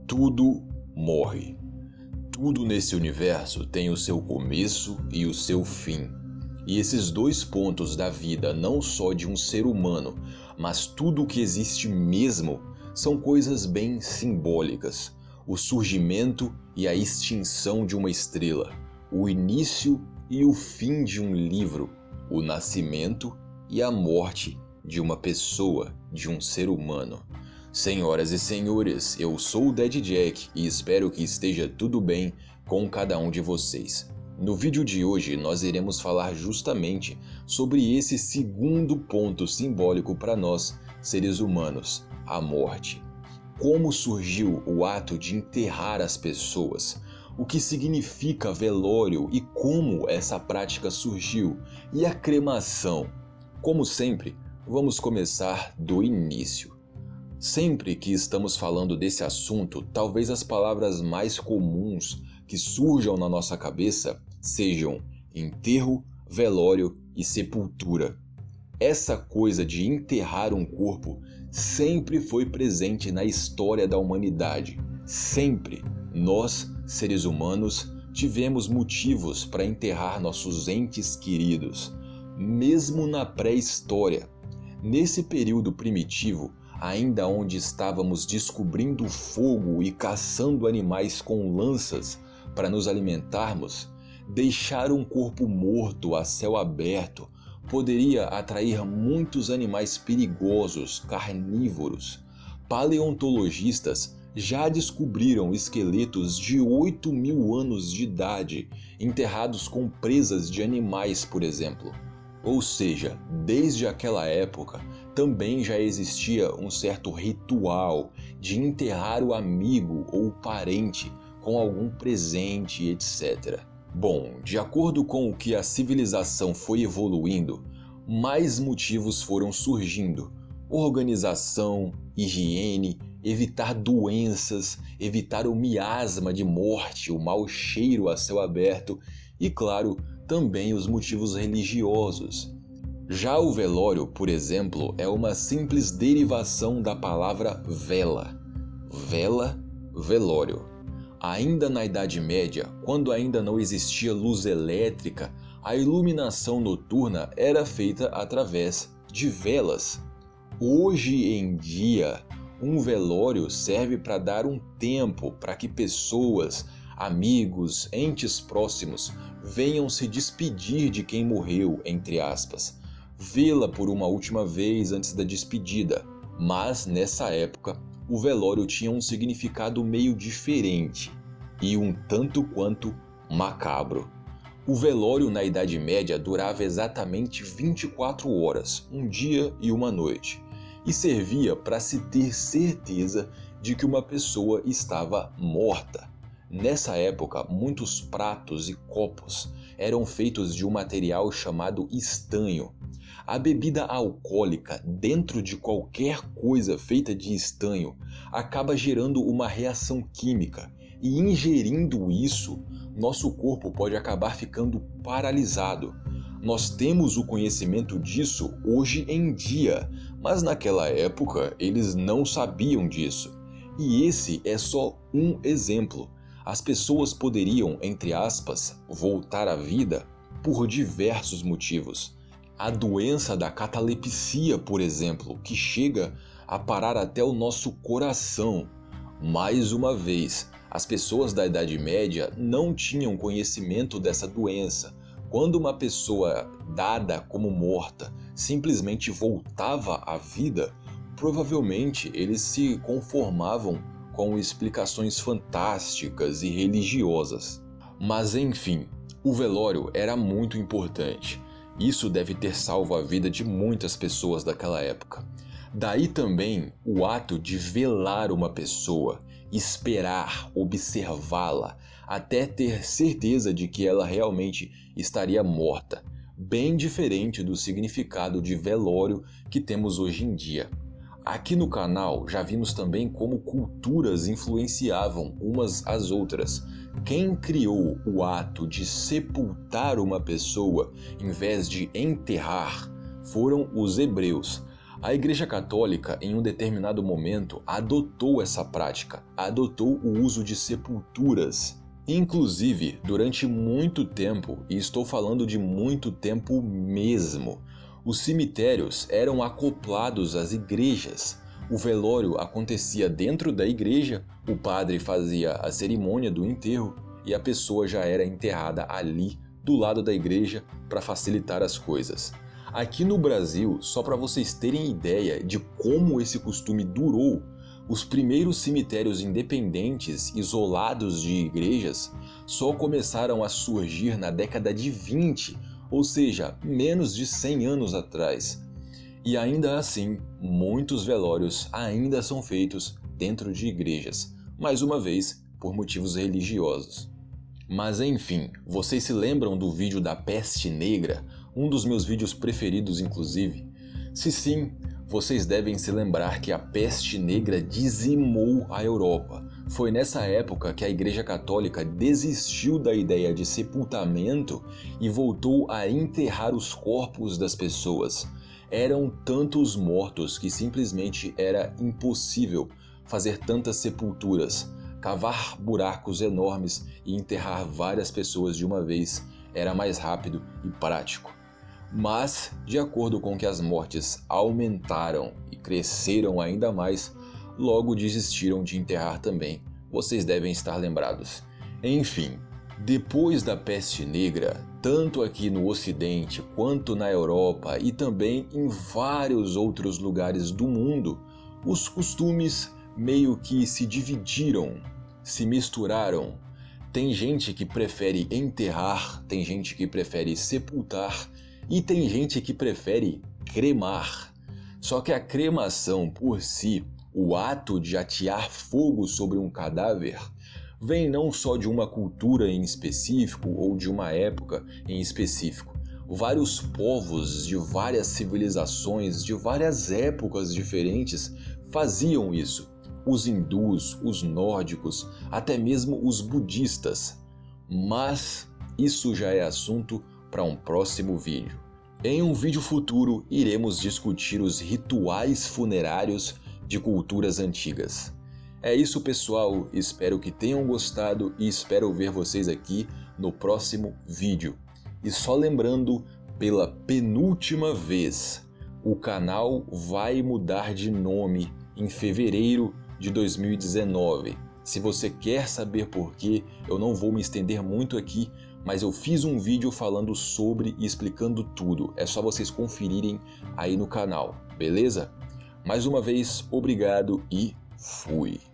Tudo morre. Tudo nesse universo tem o seu começo e o seu fim. E esses dois pontos da vida, não só de um ser humano, mas tudo o que existe mesmo, são coisas bem simbólicas. O surgimento e a extinção de uma estrela, o início e o fim de um livro, o nascimento e a morte de uma pessoa, de um ser humano. Senhoras e senhores, eu sou o Dead Jack e espero que esteja tudo bem com cada um de vocês. No vídeo de hoje nós iremos falar justamente sobre esse segundo ponto simbólico para nós, seres humanos, a morte. Como surgiu o ato de enterrar as pessoas? O que significa velório e como essa prática surgiu? E a cremação? Como sempre, vamos começar do início. Sempre que estamos falando desse assunto, talvez as palavras mais comuns que surjam na nossa cabeça sejam enterro, velório e sepultura. Essa coisa de enterrar um corpo sempre foi presente na história da humanidade. Sempre nós, seres humanos, tivemos motivos para enterrar nossos entes queridos. Mesmo na pré-história, nesse período primitivo, ainda onde estávamos descobrindo o fogo e caçando animais com lanças para nos alimentarmos, deixar um corpo morto a céu aberto poderia atrair muitos animais perigosos, carnívoros. Paleontologistas já descobriram esqueletos de 8.000 anos de idade, enterrados com presas de animais, por exemplo. Ou seja, desde aquela época, também já existia um certo ritual de enterrar o amigo ou o parente com algum presente, etc. Bom, de acordo com o que a civilização foi evoluindo, mais motivos foram surgindo. Organização, higiene, evitar doenças, evitar o miasma de morte, o mau cheiro a céu aberto e, claro, também os motivos religiosos. Já o velório, por exemplo, é uma simples derivação da palavra vela. Vela, velório. Ainda na Idade Média, quando ainda não existia luz elétrica, a iluminação noturna era feita através de velas. Hoje em dia, um velório serve para dar um tempo para que pessoas, amigos, entes próximos venham se despedir de quem morreu, entre aspas. Vê-la por uma última vez antes da despedida. Mas, nessa época, o velório tinha um significado meio diferente e um tanto quanto macabro. O velório na Idade Média durava exatamente 24 horas, um dia e uma noite, e servia para se ter certeza de que uma pessoa estava morta. Nessa época, muitos pratos e copos eram feitos de um material chamado estanho. A bebida alcoólica dentro de qualquer coisa feita de estanho acaba gerando uma reação química e, ingerindo isso, nosso corpo pode acabar ficando paralisado. Nós temos o conhecimento disso hoje em dia, mas naquela época eles não sabiam disso. E esse é só um exemplo. As pessoas poderiam, entre aspas, voltar à vida por diversos motivos. A doença da catalepsia, por exemplo, que chega a parar até o nosso coração. Mais uma vez, as pessoas da Idade Média não tinham conhecimento dessa doença. Quando uma pessoa dada como morta simplesmente voltava à vida, provavelmente eles se conformavam com explicações fantásticas e religiosas. Mas enfim, o velório era muito importante. Isso deve ter salvo a vida de muitas pessoas daquela época. Daí também o ato de velar uma pessoa, esperar, observá-la, até ter certeza de que ela realmente estaria morta. Bem diferente do significado de velório que temos hoje em dia. Aqui no canal já vimos também como culturas influenciavam umas às outras. Quem criou o ato de sepultar uma pessoa em vez de enterrar foram os hebreus. A Igreja Católica, em um determinado momento, adotou essa prática, adotou o uso de sepulturas. Inclusive, durante muito tempo, e estou falando de muito tempo mesmo, os cemitérios eram acoplados às igrejas. O velório acontecia dentro da igreja, o padre fazia a cerimônia do enterro e a pessoa já era enterrada ali, do lado da igreja, para facilitar as coisas. Aqui no Brasil, só para vocês terem ideia de como esse costume durou, os primeiros cemitérios independentes, isolados de igrejas, só começaram a surgir na década de 20, ou seja, menos de 100 anos atrás. E ainda assim, muitos velórios ainda são feitos dentro de igrejas, mais uma vez, por motivos religiosos. Mas enfim, vocês se lembram do vídeo da peste negra? Um dos meus vídeos preferidos, inclusive? Se sim, vocês devem se lembrar que a peste negra dizimou a Europa. Foi nessa época que a Igreja Católica desistiu da ideia de sepultamento e voltou a enterrar os corpos das pessoas. Eram tantos mortos que simplesmente era impossível fazer tantas sepulturas. Cavar buracos enormes e enterrar várias pessoas de uma vez era mais rápido e prático. Mas, de acordo com que as mortes aumentaram e cresceram ainda mais, logo desistiram de enterrar também. Vocês devem estar lembrados. Enfim, depois da peste negra, tanto aqui no Ocidente quanto na Europa e também em vários outros lugares do mundo, os costumes meio que se dividiram, se misturaram. Tem gente que prefere enterrar, tem gente que prefere sepultar e tem gente que prefere cremar. Só que a cremação por si, o ato de atear fogo sobre um cadáver, vem não só de uma cultura em específico ou de uma época em específico. Vários povos de várias civilizações, de várias épocas diferentes faziam isso. Os hindus, os nórdicos, até mesmo os budistas. Mas isso já é assunto para um próximo vídeo. Em um vídeo futuro, iremos discutir os rituais funerários de culturas antigas. É isso, pessoal. Espero que tenham gostado e espero ver vocês aqui no próximo vídeo. E só lembrando, pela penúltima vez, o canal vai mudar de nome em fevereiro de 2019. Se você quer saber por quê, eu não vou me estender muito aqui, mas eu fiz um vídeo falando sobre e explicando tudo. É só vocês conferirem aí no canal, beleza? Mais uma vez, obrigado e fui!